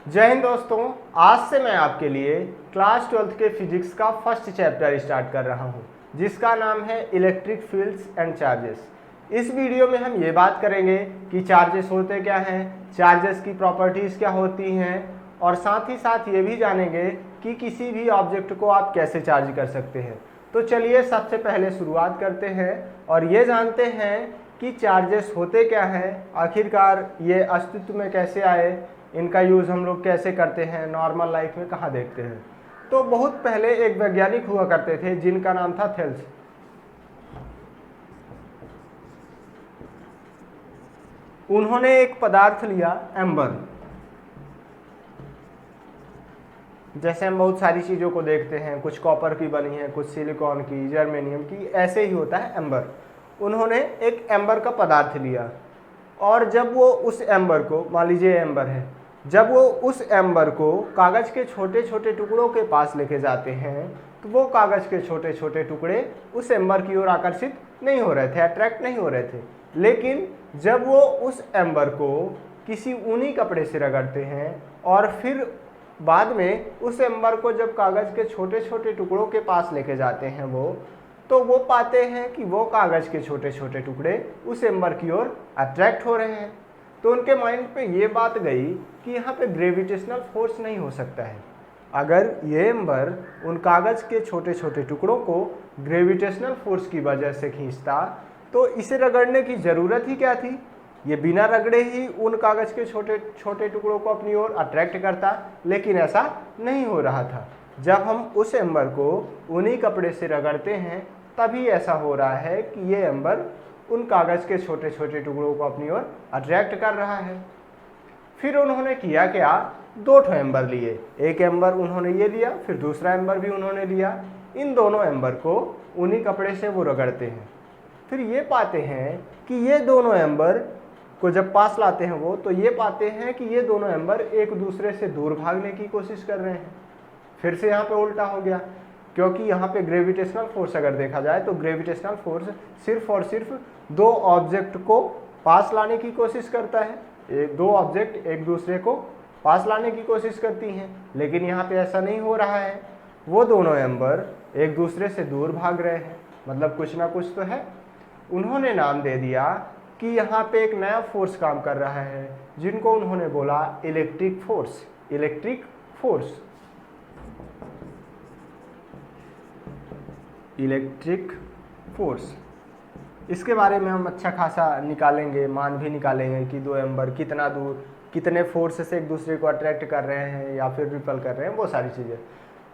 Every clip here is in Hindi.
जय हिंद दोस्तों। आज से मैं आपके लिए क्लास 12th के फिजिक्स का फर्स्ट चैप्टर स्टार्ट कर रहा हूं, जिसका नाम है इलेक्ट्रिक फील्ड्स एंड चार्जेस। इस वीडियो में हम ये बात करेंगे कि चार्जेस होते क्या हैं, चार्जेस की प्रॉपर्टीज़ क्या होती हैं, और साथ ही साथ ये भी जानेंगे कि किसी भी ऑब्जेक्ट को आप कैसे चार्ज कर सकते हैं। तो चलिए सबसे पहले शुरुआत करते हैं और ये जानते हैं कि चार्जेस होते क्या हैं, आखिरकार ये अस्तित्व में कैसे आए, इनका यूज़ हम लोग कैसे करते हैं, नॉर्मल लाइफ में कहाँ देखते हैं। तो बहुत पहले एक वैज्ञानिक हुआ करते थे जिनका नाम था थेल्स। उन्होंने एक पदार्थ लिया एम्बर। जैसे हम बहुत सारी चीज़ों को देखते हैं, कुछ कॉपर की बनी है, कुछ सिलिकॉन की, जर्मेनियम की, ऐसे ही होता है एम्बर। उन्होंने एक एम्बर का पदार्थ लिया और जब वो उस एम्बर को, मान लीजिए एम्बर है, जब वो उस एम्बर को कागज़ के छोटे छोटे टुकड़ों के पास लेके जाते हैं तो वो कागज़ के छोटे छोटे टुकड़े उस एम्बर की ओर आकर्षित नहीं हो रहे थे, अट्रैक्ट नहीं हो रहे थे। लेकिन जब वो उस एम्बर को किसी ऊनी कपड़े से रगड़ते हैं और फिर बाद में उस एम्बर को जब कागज़ के छोटे छोटे टुकड़ों के पास लेके जाते हैं तो वो पाते हैं कि वो कागज़ के छोटे छोटे टुकड़े उस एम्बर की ओर अट्रैक्ट हो रहे हैं। तो उनके माइंड पे ये बात गई कि यहाँ पे ग्रेविटेशनल फोर्स नहीं हो सकता है। अगर ये एम्बर उन कागज़ के छोटे छोटे टुकड़ों को ग्रेविटेशनल फोर्स की वजह से खींचता तो इसे रगड़ने की ज़रूरत ही क्या थी। ये बिना रगड़े ही उन कागज़ के छोटे छोटे टुकड़ों को अपनी ओर अट्रैक्ट करता, लेकिन ऐसा नहीं हो रहा था। जब हम उस एम्बर को उन्हीं कपड़े से रगड़ते हैं तभी ऐसा हो रहा है कि ये एम्बर उन कागज़ के छोटे छोटे टुकड़ों को अपनी ओर अट्रैक्ट कर रहा है। फिर उन्होंने किया क्या, दो ठो एम्बर लिए। एक एम्बर उन्होंने ये लिया, फिर दूसरा एम्बर भी उन्होंने लिया। इन दोनों एम्बर को उन्हीं कपड़े से वो रगड़ते हैं। फिर ये पाते हैं कि ये दोनों एम्बर को जब पास लाते हैं तो ये पाते हैं कि ये दोनों एम्बर एक दूसरे से दूर भागने की कोशिश कर रहे हैं। फिर से यहाँ पे उल्टा हो गया, क्योंकि यहाँ पे ग्रेविटेशनल फोर्स अगर देखा जाए तो ग्रेविटेशनल फोर्स सिर्फ और सिर्फ दो ऑब्जेक्ट को पास लाने की कोशिश करता है। दो ऑब्जेक्ट एक दूसरे को पास लाने की कोशिश करती हैं, लेकिन यहाँ पे ऐसा नहीं हो रहा है। वो दोनों एम्बर एक दूसरे से दूर भाग रहे हैं, मतलब कुछ ना कुछ तो है। उन्होंने नाम दे दिया कि यहाँ पे एक नया फोर्स काम कर रहा है, जिनको उन्होंने बोला electric force. Electric force, electric force, इसके बारे में हम अच्छा खासा निकालेंगे, मान भी निकालेंगे कि दो एम्बर कितना दूर, कितने फोर्स से एक दूसरे को अट्रैक्ट कर रहे हैं या फिर रिपल कर रहे हैं, वो सारी चीज़ें।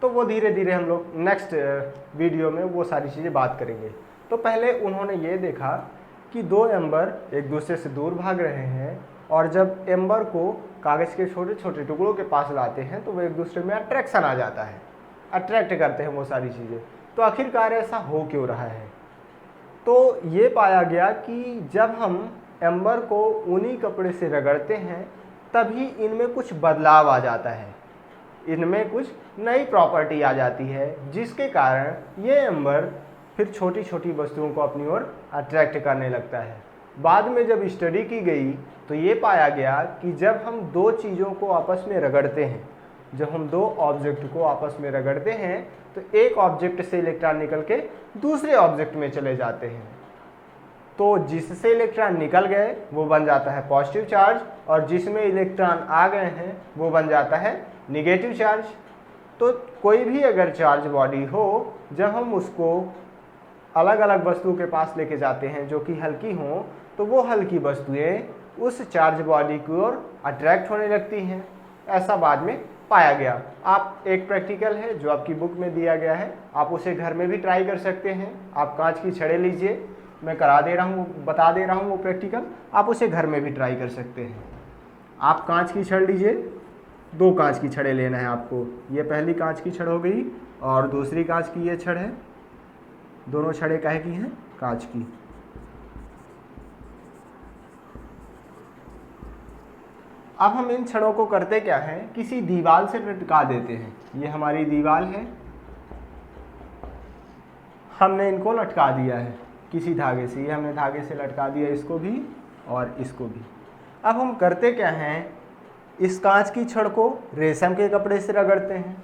तो वो धीरे धीरे हम लोग नेक्स्ट वीडियो में वो सारी चीज़ें बात करेंगे। तो पहले उन्होंने ये देखा कि दो एम्बर एक दूसरे से दूर भाग रहे हैं और जब एम्बर को कागज़ के छोटे छोटे टुकड़ों के पास लाते हैं तो वो एक दूसरे में अट्रैक्शन आ जाता है, अट्रैक्ट करते हैं वो सारी चीज़ें। तो आखिरकार ऐसा हो क्यों रहा है। तो ये पाया गया कि जब हम एम्बर को ऊनी कपड़े से रगड़ते हैं तभी इनमें कुछ बदलाव आ जाता है, इनमें कुछ नई प्रॉपर्टी आ जाती है, जिसके कारण ये एम्बर फिर छोटी छोटी वस्तुओं को अपनी ओर अट्रैक्ट करने लगता है। बाद में जब स्टडी की गई तो ये पाया गया कि जब हम दो चीज़ों को आपस में रगड़ते हैं, जब हम दो ऑब्जेक्ट को आपस में रगड़ते हैं तो एक ऑब्जेक्ट से इलेक्ट्रॉन निकल के दूसरे ऑब्जेक्ट में चले जाते हैं। तो जिससे इलेक्ट्रॉन निकल गए वो बन जाता है पॉजिटिव चार्ज, और जिसमें इलेक्ट्रॉन आ गए हैं वो बन जाता है निगेटिव चार्ज। तो कोई भी अगर चार्ज बॉडी हो, जब हम उसको अलग अलग वस्तुओं के पास लेके जाते हैं जो कि हल्की हों, तो वो हल्की वस्तुएं उस चार्ज बॉडी की ओर अट्रैक्ट होने लगती हैं। ऐसा बाद में पाया गया। आप एक प्रैक्टिकल है जो आपकी बुक में दिया गया है, आप उसे घर में भी ट्राई कर सकते हैं। आप कांच की छड़ें लीजिए, मैं करा दे रहा हूँ, बता दे रहा हूँ वो प्रैक्टिकल, आप उसे घर में भी ट्राई कर सकते हैं। आप कांच की छड़ लीजिए, दो कांच की छड़ें लेना है आपको। ये पहली कांच की छड़ हो गई और दूसरी कांच की ये छड़ है। दोनों छड़ें काहे की हैं, कांच की। अब हम इन छड़ों को करते क्या है, किसी दीवार से लटका देते हैं। ये हमारी दीवार है, हमने इनको लटका दिया है किसी धागे से, ये हमने धागे से लटका दिया इसको भी और इसको भी। अब हम करते क्या हैं, इस कांच की छड़ को रेशम के कपड़े से रगड़ते हैं,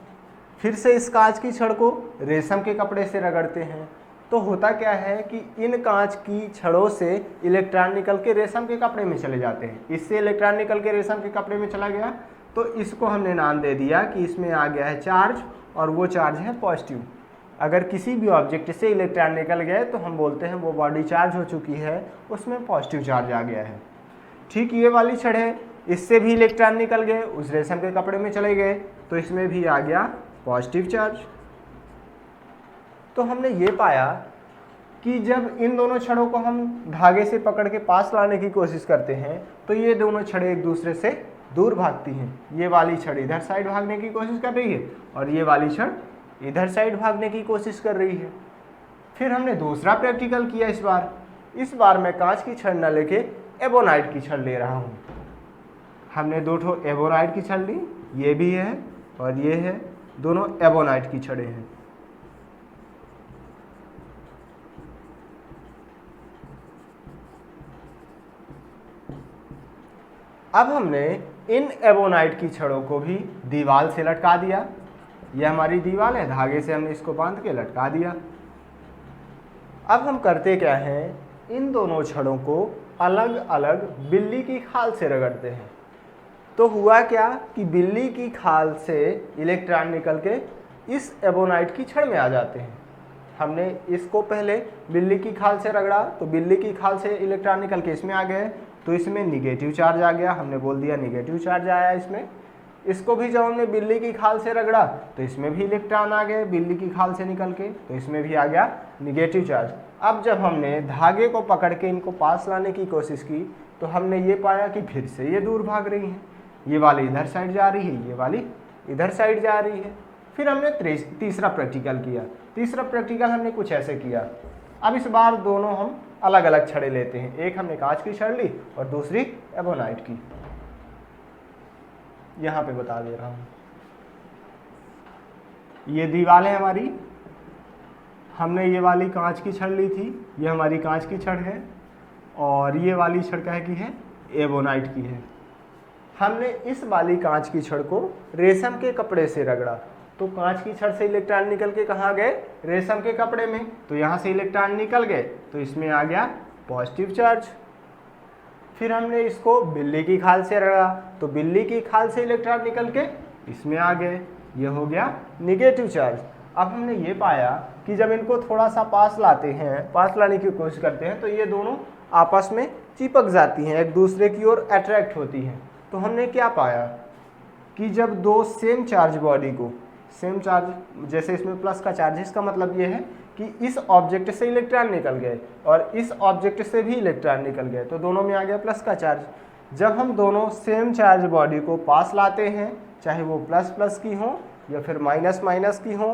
फिर से इस कांच की छड़ को रेशम के कपड़े से रगड़ते हैं। तो होता क्या है कि इन कांच की छड़ों से इलेक्ट्रॉन निकल के रेशम के कपड़े में चले जाते हैं। इससे इलेक्ट्रॉन निकल के रेशम के कपड़े में चला गया, तो इसको हमने नाम दे दिया कि इसमें आ गया है चार्ज, और वो चार्ज है पॉजिटिव। अगर किसी भी ऑब्जेक्ट से इलेक्ट्रॉन निकल गए तो हम बोलते हैं वो बॉडी चार्ज हो चुकी है, उसमें पॉजिटिव चार्ज आ गया है। ठीक ये वाली छड़ है, इससे भी इलेक्ट्रॉन निकल गए, उस रेशम के कपड़े में चले गए, तो इसमें भी आ गया पॉजिटिव चार्ज। तो हमने ये पाया कि जब इन दोनों छड़ों को हम धागे से पकड़ के पास लाने की कोशिश करते हैं तो ये दोनों छड़ें एक दूसरे से दूर भागती हैं। ये वाली छड़ इधर साइड भागने की कोशिश कर रही है और ये वाली छड़ इधर साइड भागने की कोशिश कर रही है। फिर हमने दूसरा प्रैक्टिकल किया। इस बार मैं कांच की छड़ न लेके एबोनाइट की छड़ ले रहा हूँ। हमने दो ठो एबोनाइट की छड़ ली, ये भी है और ये है, दोनों एबोनाइट की छड़ें हैं। अब हमने इन एबोनाइट की छड़ों को भी दीवार से लटका दिया। यह हमारी दीवार है, धागे से हमने इसको बांध के लटका दिया। अब हम करते क्या हैं, इन दोनों छड़ों को अलग अलग बिल्ली की खाल से रगड़ते हैं। तो हुआ क्या कि बिल्ली की खाल से इलेक्ट्रॉन निकल के इस एबोनाइट की छड़ में आ जाते हैं। हमने इसको पहले बिल्ली की खाल से रगड़ा तो बिल्ली की खाल से इलेक्ट्रॉन निकल के इसमें आ गए, तो इसमें निगेटिव चार्ज आ गया। हमने बोल दिया निगेटिव चार्ज आया इसमें। इसको भी जब हमने बिल्ली की खाल से रगड़ा तो इसमें भी इलेक्ट्रॉन आ गए बिल्ली की खाल से निकल के, तो इसमें भी आ गया निगेटिव चार्ज। अब जब हमने धागे को पकड़ के इनको पास लाने की कोशिश की तो हमने ये पाया कि फिर से ये दूर भाग रही हैं। ये वाली इधर साइड जा रही है, ये वाली इधर साइड जा रही है। फिर हमने तीसरा प्रैक्टिकल किया। तीसरा प्रैक्टिकल हमने कुछ ऐसे किया। अब इस बार दोनों हम अलग अलग छड़ें लेते हैं। एक हमने कांच की छड़ ली और दूसरी एबोनाइट की। यहाँ पे बता दे रहा हूँ, ये दीवार है हमारी। हमने ये वाली कांच की छड़ ली थी, ये हमारी कांच की छड़ है, और ये वाली छड़ क्या की है, एबोनाइट की है। हमने इस वाली कांच की छड़ को रेशम के कपड़े से रगड़ा, तो कांच की छड़ से इलेक्ट्रॉन निकल के कहाँ गए, रेशम के कपड़े में। तो यहाँ से इलेक्ट्रॉन निकल गए तो इसमें आ गया पॉजिटिव चार्ज। फिर हमने इसको बिल्ली की खाल से रगड़ा, तो बिल्ली की खाल से इलेक्ट्रॉन निकल के इसमें आ गए, ये हो गया निगेटिव चार्ज। अब हमने ये पाया कि जब इनको थोड़ा सा पास लाते हैं, पास लाने की कोशिश करते हैं, तो ये दोनों आपस में चिपक जाती हैं, एक दूसरे की ओर अट्रैक्ट होती हैं। तो हमने क्या पाया कि जब दो सेम चार्ज बॉडी को, सेम चार्ज, जैसे इसमें प्लस का चार्ज है, इसका मतलब ये है कि इस ऑब्जेक्ट से इलेक्ट्रॉन निकल गए और इस ऑब्जेक्ट से भी इलेक्ट्रॉन निकल गए, तो दोनों में आ गया प्लस का चार्ज। जब हम दोनों सेम चार्ज बॉडी को पास लाते हैं, चाहे वो प्लस प्लस की हो या फिर माइनस माइनस की हो,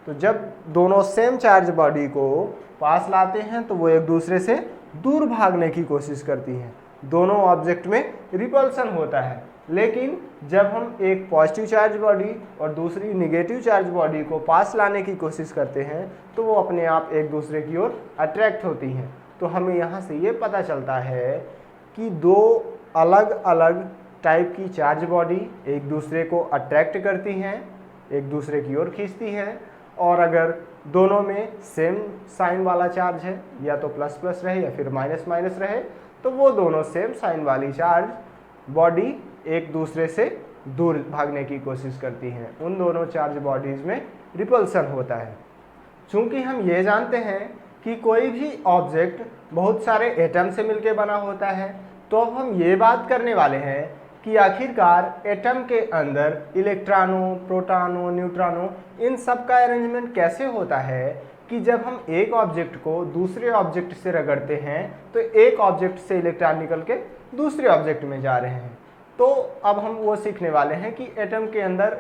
तो जब दोनों सेम चार्ज बॉडी को पास लाते हैं तो वो एक दूसरे से दूर भागने की कोशिश करती हैं। दोनों ऑब्जेक्ट में रिपल्सन होता है। लेकिन जब हम एक पॉजिटिव चार्ज बॉडी और दूसरी निगेटिव चार्ज बॉडी को पास लाने की कोशिश करते हैं तो वो अपने आप एक दूसरे की ओर अट्रैक्ट होती हैं। तो हमें यहाँ से ये पता चलता है कि दो अलग अलग टाइप की चार्ज बॉडी एक दूसरे को अट्रैक्ट करती हैं, एक दूसरे की ओर खींचती हैं, और अगर दोनों में सेम साइन वाला चार्ज है, या तो प्लस प्लस रहे या फिर माइनस माइनस रहे, तो वो दोनों सेम साइन वाली चार्ज बॉडी एक दूसरे से दूर भागने की कोशिश करती हैं। उन दोनों चार्ज बॉडीज़ में रिपल्सन होता है। चूँकि हम ये जानते हैं कि कोई भी ऑब्जेक्ट बहुत सारे एटम से मिलकर बना होता है, तो अब हम ये बात करने वाले हैं कि आखिरकार एटम के अंदर इलेक्ट्रॉनों, प्रोटॉनों, न्यूट्रॉनों, इन सब का अरेंजमेंट कैसे होता है कि जब हम एक ऑब्जेक्ट को दूसरे ऑब्जेक्ट से रगड़ते हैं तो एक ऑब्जेक्ट से इलेक्ट्रॉन निकल के दूसरे ऑब्जेक्ट में जा रहे हैं। तो अब हम वो सीखने वाले हैं कि एटम के अंदर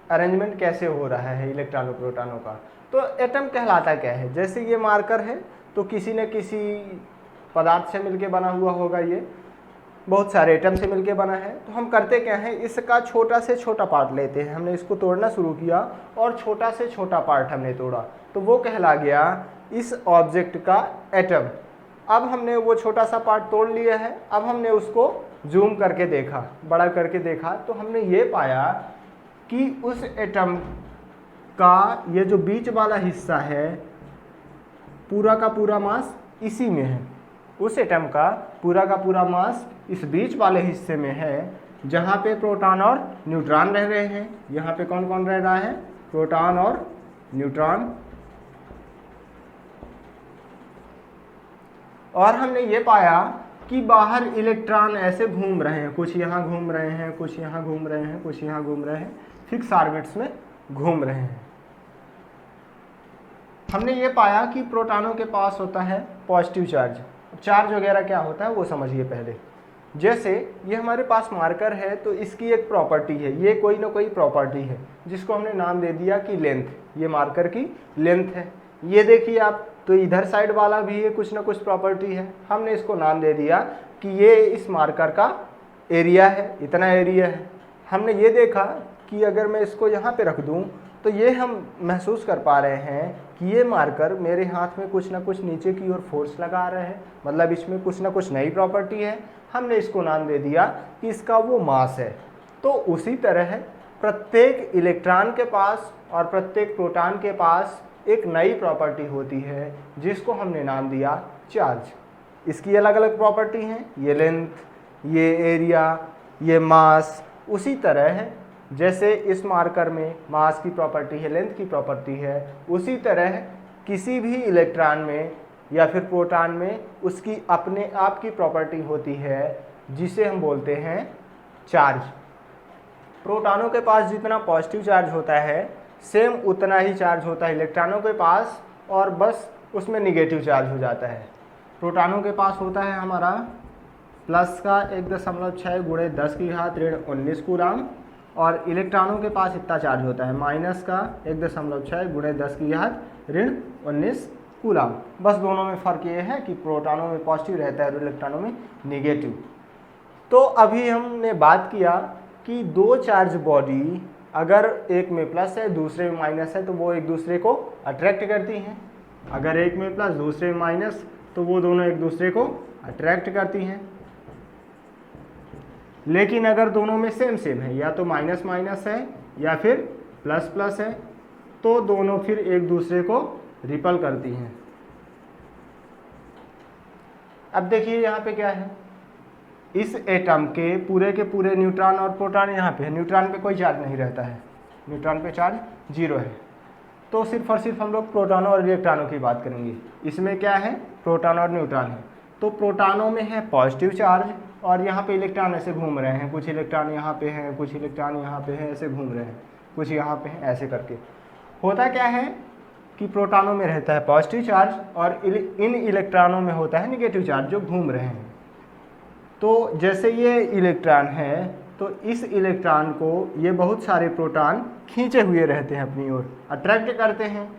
अरेंजमेंट कैसे हो रहा है इलेक्ट्रॉनों प्रोटॉनों का। तो एटम कहलाता क्या है, जैसे ये मार्कर है तो किसी न किसी पदार्थ से मिलके बना हुआ होगा, ये बहुत सारे एटम से मिलके बना है। तो हम करते क्या है, इसका छोटा से छोटा पार्ट लेते हैं। हमने इसको तोड़ना शुरू किया और छोटा से छोटा पार्ट हमने तोड़ा, तो वो कहला गया इस ऑब्जेक्ट का एटम। अब हमने वो छोटा सा पार्ट तोड़ लिया है, अब हमने उसको जूम करके देखा, बड़ा करके देखा, तो हमने ये पाया कि उस एटम का ये जो बीच वाला हिस्सा है पूरा का पूरा मास इसी में है। उस एटम का पूरा मास इस बीच वाले हिस्से में है, जहाँ पे प्रोटॉन और न्यूट्रॉन रह रहे हैं। यहाँ पे कौन कौन रह रहा है? प्रोटॉन और न्यूट्रॉन। और हमने ये पाया कि बाहर इलेक्ट्रॉन ऐसे घूम रहे हैं, कुछ यहाँ घूम रहे हैं, कुछ यहाँ घूम रहे हैं, कुछ यहाँ घूम रहे हैं, फिक्स ऑर्बिट्स में घूम रहे हैं। हमने ये पाया कि प्रोटॉनों के पास होता है पॉजिटिव चार्ज। चार्ज वगैरह क्या होता है वो समझिए पहले। जैसे ये हमारे पास मार्कर है, तो इसकी एक प्रॉपर्टी है, ये कोई ना कोई प्रॉपर्टी है जिसको हमने नाम दे दिया कि लेंथ। ये मार्कर की लेंथ है। ये देखिए आप, तो इधर साइड वाला भी ये कुछ ना कुछ प्रॉपर्टी है। हमने इसको नाम दे दिया कि ये इस मार्कर का एरिया है, इतना एरिया है। हमने ये देखा कि अगर मैं इसको यहाँ पे रख दूँ तो ये हम महसूस कर पा रहे हैं कि ये मार्कर मेरे हाथ में कुछ ना कुछ नीचे की ओर फोर्स लगा रहा है, मतलब इसमें कुछ ना कुछ नई प्रॉपर्टी है। हमने इसको नाम दे दिया कि इसका वो मास है। तो उसी तरह प्रत्येक इलेक्ट्रॉन के पास और प्रत्येक प्रोटॉन के पास एक नई प्रॉपर्टी होती है जिसको हमने नाम दिया चार्ज। इसकी अलग अलग प्रॉपर्टी हैं, ये लेंथ, ये एरिया, ये मास। उसी तरह है जैसे इस मार्कर में मास की प्रॉपर्टी है, लेंथ की प्रॉपर्टी है, उसी तरह किसी भी इलेक्ट्रॉन में या फिर प्रोटॉन में उसकी अपने आप की प्रॉपर्टी होती है जिसे हम बोलते हैं चार्ज। प्रोटॉनों के पास जितना पॉजिटिव चार्ज होता है सेम उतना ही चार्ज होता है इलेक्ट्रॉनों के पास, और बस उसमें निगेटिव चार्ज हो जाता है। प्रोटॉनों के पास होता है हमारा प्लस का 1.6 गुणे 10 की घात ऋण 19 कूलाम, और इलेक्ट्रॉनों के पास इतना चार्ज होता है माइनस का 1.6 गुणे 10 की घात ऋण 19 कूलाम। बस दोनों में फ़र्क ये है कि प्रोटॉनों में पॉजिटिव रहता है और इलेक्ट्रॉनों में निगेटिव। तो अभी हमने बात किया कि दो चार्ज बॉडी अगर एक में प्लस है दूसरे में माइनस है तो वो एक दूसरे को अट्रैक्ट करती हैं। अगर एक में प्लस दूसरे में माइनस तो वो दोनों एक दूसरे को अट्रैक्ट करती हैं। लेकिन अगर दोनों में सेम सेम है, या तो माइनस माइनस है या फिर प्लस प्लस है, तो दोनों फिर एक दूसरे को रिपल करती हैं। अब देखिए यहाँ पे क्या है, इस एटम के पूरे न्यूट्रॉन और प्रोटॉन यहाँ पे है। न्यूट्रॉन पे कोई चार्ज नहीं रहता है, न्यूट्रॉन पे चार्ज 0 है। तो सिर्फ और सिर्फ हम लोग प्रोटॉनों और इलेक्ट्रॉनों की बात करेंगे। इसमें क्या है, प्रोटॉन और न्यूट्रॉन है। तो प्रोटॉनों में है पॉजिटिव चार्ज और यहाँ पे इलेक्ट्रॉन ऐसे घूम रहे हैं, कुछ इलेक्ट्रॉन यहाँ पे हैं, कुछ इलेक्ट्रॉन यहाँ पे हैं, ऐसे घूम रहे हैं, कुछ यहाँ पे हैं, ऐसे करके। होता क्या है कि प्रोटॉनों में रहता है पॉजिटिव चार्ज और इन इलेक्ट्रॉनों में होता है निगेटिव चार्ज जो घूम रहे हैं। तो जैसे ये इलेक्ट्रॉन है तो इस इलेक्ट्रॉन को ये बहुत सारे प्रोटॉन खींचे हुए रहते हैं अपनी ओर, अट्रैक्ट करते हैं।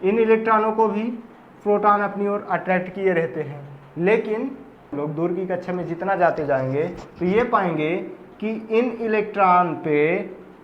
इन इलेक्ट्रॉनों को भी प्रोटॉन अपनी ओर अट्रैक्ट किए रहते हैं। लेकिन लोग दूर की कक्षा में जितना जाते जाएंगे तो ये पाएंगे कि इन इलेक्ट्रॉन पे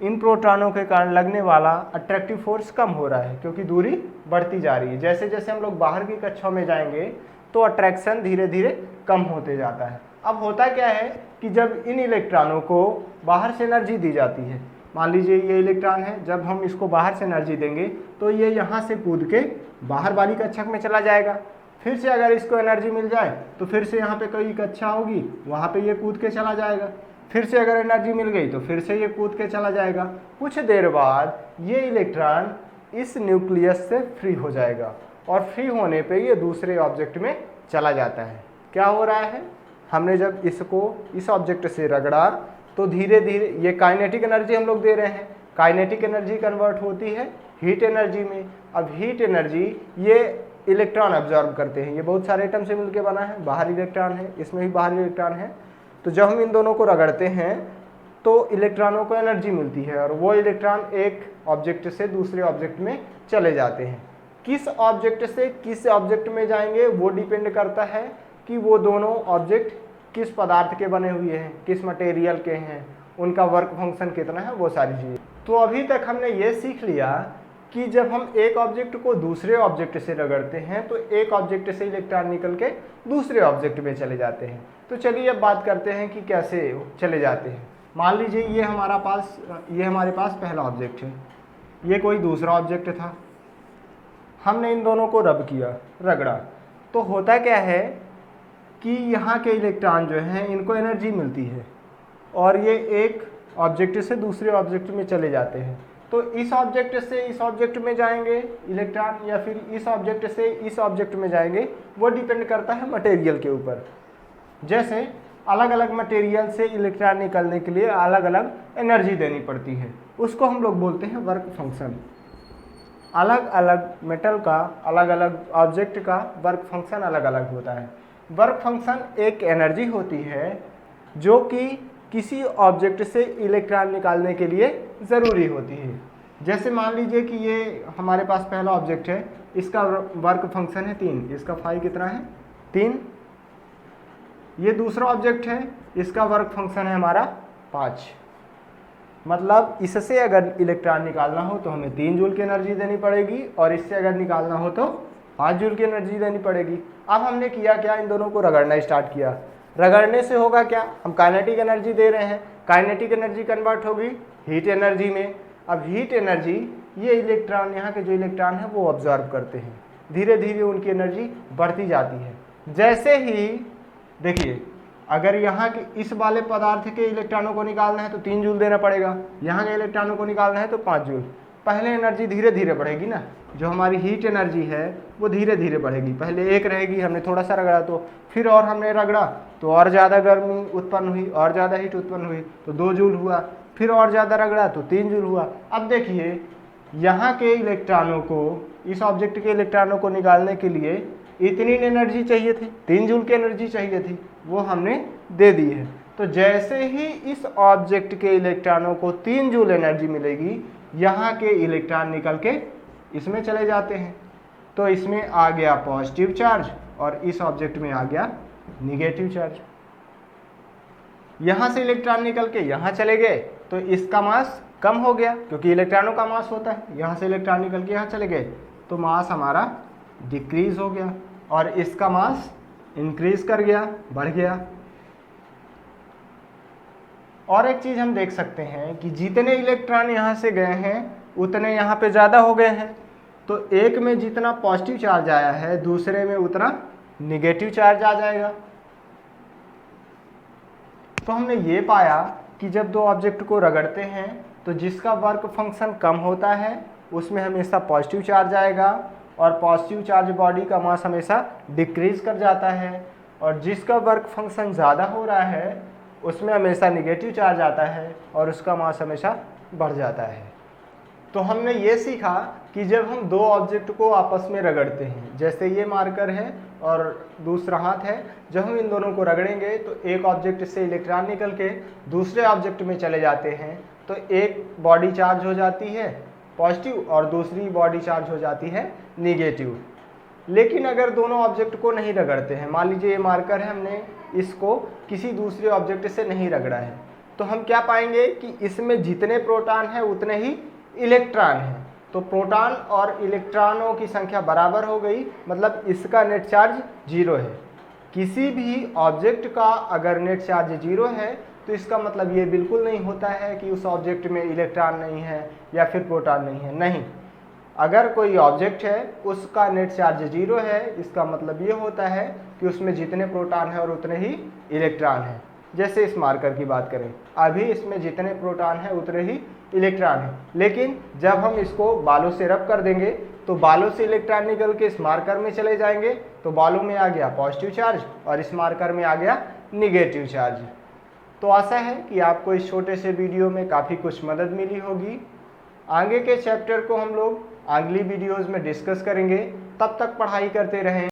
इन प्रोटॉनों के कारण लगने वाला अट्रैक्टिव फोर्स कम हो रहा है, क्योंकि दूरी बढ़ती जा रही है। जैसे जैसे हम लोग बाहर की कक्षाओं में जाएंगे तो अट्रैक्शन धीरे धीरे कम होते जाता है। अब होता क्या है कि जब इन इलेक्ट्रॉनों को बाहर से एनर्जी दी जाती है, मान लीजिए ये इलेक्ट्रॉन है, जब हम इसको बाहर से एनर्जी देंगे तो ये यहाँ से कूद के बाहर वाली कक्षा में चला जाएगा। फिर से अगर इसको एनर्जी मिल जाए तो फिर से यहाँ पे कोई कक्षा होगी, वहाँ पे ये कूद के चला जाएगा। फिर से अगर एनर्जी मिल गई तो फिर से ये कूद के चला जाएगा। कुछ देर बाद ये इलेक्ट्रॉन इस न्यूक्लियस से फ्री हो जाएगा और फ्री होने पे ये दूसरे ऑब्जेक्ट में चला जाता है। क्या हो रहा है, हमने जब इसको इस ऑब्जेक्ट से रगड़ा तो धीरे धीरे ये काइनेटिक एनर्जी हम लोग दे रहे हैं, काइनेटिक एनर्जी कन्वर्ट होती है हीट एनर्जी में। अब हीट एनर्जी ये इलेक्ट्रॉन अब्जॉर्ब करते हैं। ये बहुत सारे एटम से मिलकर बना है, बाहर इलेक्ट्रॉन है, इसमें भी बाहर इलेक्ट्रॉन है। तो जब हम इन दोनों को रगड़ते हैं तो इलेक्ट्रॉनों को एनर्जी मिलती है और वो इलेक्ट्रॉन एक ऑब्जेक्ट से दूसरे ऑब्जेक्ट में चले जाते हैं। किस ऑब्जेक्ट से किस ऑब्जेक्ट में जाएंगे वो डिपेंड करता है कि वो दोनों ऑब्जेक्ट किस पदार्थ के बने हुए हैं, किस मटेरियल के हैं, उनका वर्क फंक्शन कितना है, वो सारी चीज़ें। तो अभी तक हमने ये सीख लिया कि जब हम एक ऑब्जेक्ट को दूसरे ऑब्जेक्ट से रगड़ते हैं तो एक ऑब्जेक्ट से इलेक्ट्रॉन निकल के दूसरे ऑब्जेक्ट में चले जाते हैं। तो चलिए अब बात करते हैं कि कैसे चले जाते हैं। मान लीजिए ये हमारे पास पहला ऑब्जेक्ट है, ये कोई दूसरा ऑब्जेक्ट था, हमने इन दोनों को रगड़ा, तो होता क्या है कि यहाँ के इलेक्ट्रॉन जो हैं इनको एनर्जी मिलती है और ये एक ऑब्जेक्ट से दूसरे ऑब्जेक्ट में चले जाते हैं। तो इस ऑब्जेक्ट से इस ऑब्जेक्ट में जाएंगे इलेक्ट्रॉन या फिर इस ऑब्जेक्ट से इस ऑब्जेक्ट में जाएंगे, वो डिपेंड करता है मटेरियल के ऊपर। जैसे अलग अलग मटेरियल से इलेक्ट्रॉन निकलने के लिए अलग अलग एनर्जी देनी पड़ती है, उसको हम लोग बोलते हैं वर्क फंक्शन। अलग अलग मेटल का, अलग अलग ऑब्जेक्ट का वर्क फंक्शन अलग अलग होता है। वर्क फंक्शन एक एनर्जी होती है जो कि किसी ऑब्जेक्ट से इलेक्ट्रॉन निकालने के लिए ज़रूरी होती है। जैसे मान लीजिए कि ये हमारे पास पहला ऑब्जेक्ट है, इसका वर्क फंक्शन है 3, इसका फाई कितना है 3। ये दूसरा ऑब्जेक्ट है, इसका वर्क फंक्शन है हमारा 5। मतलब इससे अगर इलेक्ट्रॉन निकालना हो तो हमें 3 जूल की एनर्जी देनी पड़ेगी और इससे अगर निकालना हो तो 5 जूल की एनर्जी देनी पड़ेगी। अब हमने किया क्या, इन दोनों को रगड़ना स्टार्ट किया। रगड़ने से होगा क्या, हम काइनेटिक एनर्जी दे रहे हैं, काइनेटिक एनर्जी कन्वर्ट होगी हीट एनर्जी में। अब हीट एनर्जी ये इलेक्ट्रॉन, यहाँ के जो इलेक्ट्रॉन है वो ऑब्जर्व करते हैं, धीरे धीरे उनकी एनर्जी बढ़ती जाती है। जैसे ही देखिए, अगर यहाँ के इस वाले पदार्थ के इलेक्ट्रॉनों को निकालना है तो 3 जूल देना पड़ेगा, यहाँ के इलेक्ट्रॉनों को निकालना है तो 5 जूल। पहले एनर्जी धीरे धीरे बढ़ेगी ना, जो हमारी हीट एनर्जी है वो धीरे धीरे बढ़ेगी। पहले 1 रहेगी, हमने थोड़ा सा रगड़ा तो फिर और हमने रगड़ा तो और ज़्यादा गर्मी उत्पन्न हुई, और ज़्यादा हीट उत्पन्न हुई तो 2 जूल हुआ, फिर और ज़्यादा रगड़ा तो 3 जूल हुआ। अब देखिए, यहाँ के इलेक्ट्रॉनों को, इस ऑब्जेक्ट के इलेक्ट्रॉनों को निकालने के लिए इतनी एनर्जी चाहिए थी, 3 जूल की एनर्जी चाहिए थी, वो हमने दे दी है। तो जैसे ही इस ऑब्जेक्ट के इलेक्ट्रॉनों को 3 जूल एनर्जी मिलेगी, यहाँ के इलेक्ट्रॉन निकल के इसमें चले जाते हैं। तो इसमें आ गया पॉजिटिव चार्ज और इस ऑब्जेक्ट में आ गया निगेटिव चार्ज। यहाँ से इलेक्ट्रॉन निकल के यहाँ चले गए तो इसका मास कम हो गया, क्योंकि इलेक्ट्रॉनों का मास होता है। यहाँ से इलेक्ट्रॉन निकल के यहाँ चले गए तो मास हमारा डिक्रीज हो गया और इसका मास इंक्रीज कर गया, बढ़ गया। और एक चीज हम देख सकते हैं कि जितने इलेक्ट्रॉन यहाँ से गए हैं उतने यहाँ पे ज़्यादा हो गए हैं। तो एक में जितना पॉजिटिव चार्ज आया है दूसरे में उतना निगेटिव चार्ज आ जाएगा। तो हमने ये पाया कि जब दो ऑब्जेक्ट को रगड़ते हैं तो जिसका वर्क फंक्शन कम होता है उसमें हमेशा पॉजिटिव चार्ज आएगा और पॉजिटिव चार्ज बॉडी का मास हमेशा डिक्रीज कर जाता है, और जिसका वर्क फंक्शन ज़्यादा हो रहा है उसमें हमेशा निगेटिव चार्ज आता है और उसका मास हमेशा बढ़ जाता है। तो हमने ये सीखा कि जब हम दो ऑब्जेक्ट को आपस में रगड़ते हैं, जैसे ये मार्कर है और दूसरा हाथ है, जब हम इन दोनों को रगड़ेंगे तो एक ऑब्जेक्ट से इलेक्ट्रॉन निकल के दूसरे ऑब्जेक्ट में चले जाते हैं। तो एक बॉडी चार्ज हो जाती है पॉजिटिव और दूसरी बॉडी चार्ज हो जाती है निगेटिव। लेकिन अगर दोनों ऑब्जेक्ट को नहीं रगड़ते हैं, मान लीजिए ये मार्कर है, हमने इसको किसी दूसरे ऑब्जेक्ट से नहीं रगड़ा है, तो हम क्या पाएंगे कि इसमें जितने प्रोटॉन हैं उतने ही इलेक्ट्रॉन हैं। तो प्रोटॉन और इलेक्ट्रॉनों की संख्या बराबर हो गई, मतलब इसका नेट चार्ज 0 है। किसी भी ऑब्जेक्ट का अगर नेट चार्ज 0 है तो इसका मतलब ये बिल्कुल नहीं होता है कि उस ऑब्जेक्ट में इलेक्ट्रॉन नहीं है या फिर प्रोटॉन नहीं है। नहीं, अगर कोई ऑब्जेक्ट है उसका नेट चार्ज 0 है, इसका मतलब ये होता है कि उसमें जितने प्रोटॉन हैं और उतने ही इलेक्ट्रॉन हैं। जैसे इस मार्कर की बात करें, अभी इसमें जितने प्रोटॉन हैं उतने ही इलेक्ट्रॉन हैं, लेकिन जब हम इसको बालों से रब कर देंगे तो बालों से इलेक्ट्रॉन निकल के इस मार्कर में चले जाएंगे, तो बालों में आ गया पॉजिटिव चार्ज और इस मार्कर में आ गया निगेटिव चार्ज। तो आशा है कि आपको इस छोटे से वीडियो में काफ़ी कुछ मदद मिली होगी। आगे के चैप्टर को हम लोग अगली वीडियोज़ में डिस्कस करेंगे। तब तक पढ़ाई करते रहें।